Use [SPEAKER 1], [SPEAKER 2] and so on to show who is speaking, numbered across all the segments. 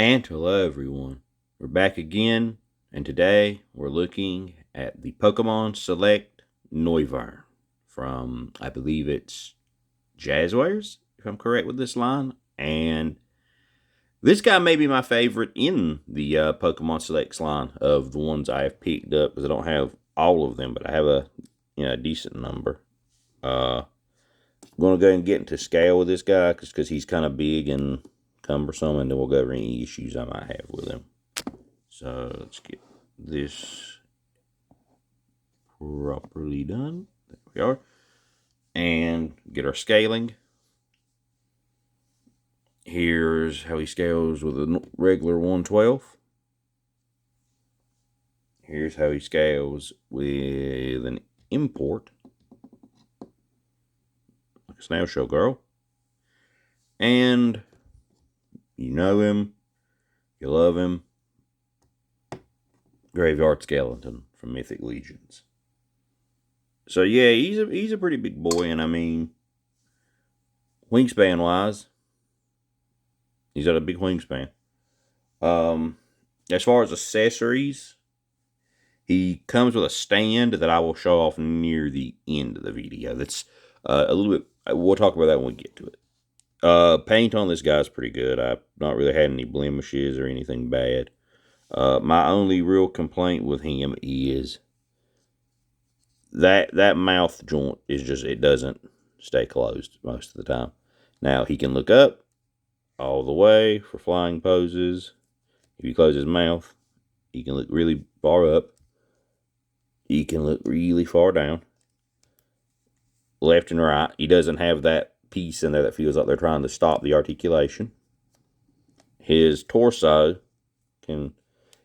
[SPEAKER 1] And hello everyone, we're back again, and today we're looking at the Pokemon Select Noivern from, I believe it's Jazzwares, if I'm correct with this line. And this guy may be my favorite in the Pokemon Selects line of the ones I have picked up, because I don't have all of them, but I have a decent number. I'm going to go and get into scale with this guy because he's kind of big and cumbersome, and then we'll go over any issues I might have with him. So let's get this properly done. There we are. And get our scaling. Here's how he scales with a regular 1/12. Here's how he scales with an import, like a snail shell girl. And you know him, you love him, Graveyard Skeleton from Mythic Legions. So yeah, he's a pretty big boy, and I mean, wingspan wise, he's got a big wingspan. As far as accessories, he comes with a stand that I will show off near the end of the video. That's a little bit, we'll talk about that when we get to it. Paint on this guy's pretty good. I've not really had any blemishes or anything bad. My only real complaint with him is that mouth joint is just, it doesn't stay closed most of the time. Now, he can look up all the way for flying poses. If you close his mouth, he can look really far up. He can look really far down. Left and right. He doesn't have that piece in there that feels like they're trying to stop the articulation. His torso can't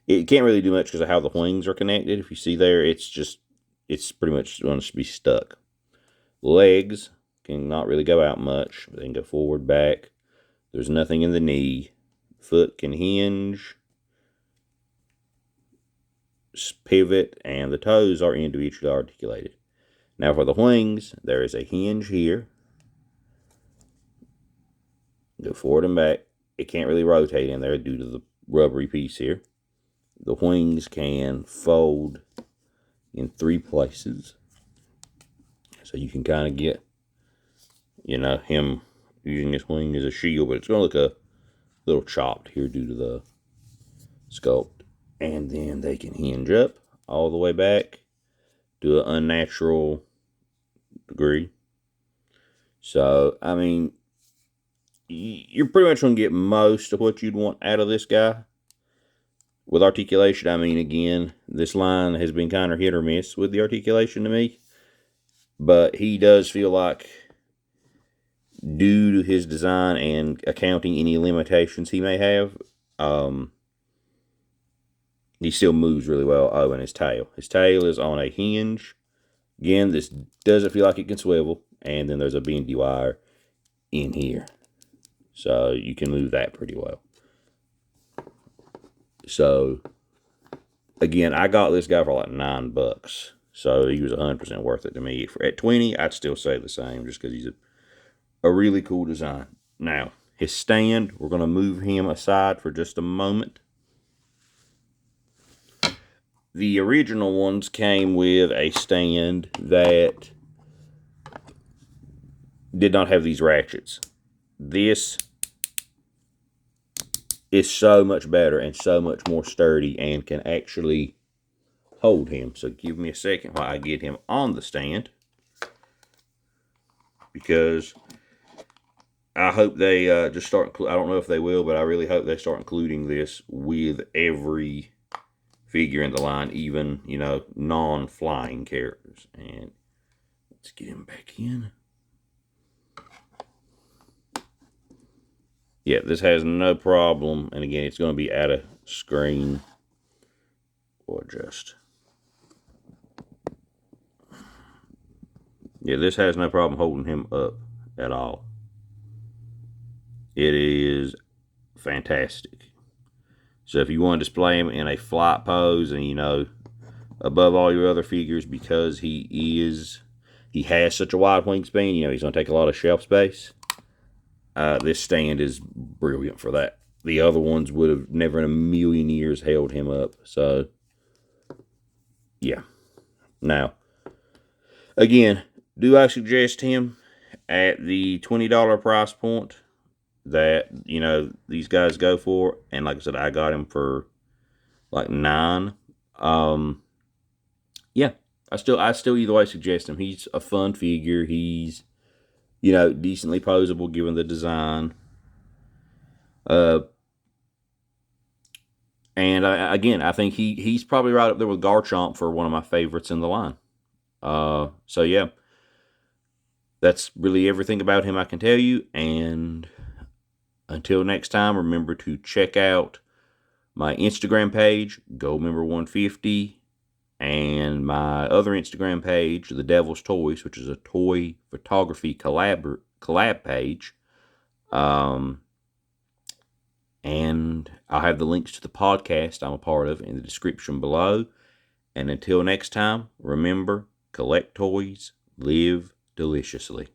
[SPEAKER 1] really do much because of how the wings are connected. If you see there, it's pretty much going to be stuck. Legs can not really go out much. They can go forward, back. There's nothing in the knee. Foot can hinge, pivot, and the toes are individually articulated. Now for the wings, there is a hinge here. Go forward and back. It can't really rotate in there due to the rubbery piece here. The wings can fold in 3 places. So you can kind of get, him using his wing as a shield, but it's going to look a little chopped here due to the sculpt. And then they can hinge up all the way back to an unnatural degree. So, I mean, you're pretty much going to get most of what you'd want out of this guy. With articulation, I mean, again, this line has been kind of hit or miss with the articulation to me. But he does feel like, due to his design and accounting any limitations he may have, he still moves really well. Oh, and his tail. His tail is on a hinge. Again, this doesn't feel like it can swivel. And then there's a bendy wire in here. So you can move that pretty well. So, again, I got this guy for like $9. So he was 100% worth it to me. At 20, I'd still say the same, just because he's a really cool design. Now, his stand, we're going to move him aside for just a moment. The original ones came with a stand that did not have these ratchets. This is so much better and so much more sturdy and can actually hold him. So give me a second while I get him on the stand, because I hope they just start, I don't know if they will, but I really hope they start including this with every figure in the line, even, non-flying characters. And let's get him back in. Yeah, this has no problem. And again, it's going to be out of screen. Or just. Yeah, this has no problem holding him up at all. It is fantastic. So if you want to display him in a flight pose and, above all your other figures, because he has such a wide wingspan, he's going to take a lot of shelf space. This stand is brilliant for that. the other ones would have never in a million years held him up. So, yeah. Now, again, do I suggest him at the $20 price point that, you know, these guys go for? And like I said, I got him for like $9. Yeah, I still either way suggest him. He's a fun figure. He's, you know, decently posable given the design. And again, I think he's probably right up there with Garchomp for one of my favorites in the line. So yeah, that's really everything about him I can tell you. And until next time, remember to check out my Instagram page, GoldMember150, and my other Instagram page, Thedevilstoyz, which is a toy photography collab page. And I'll have the links to the podcast I'm a part of in the description below. And until next time, remember, collect toys, live deliciously.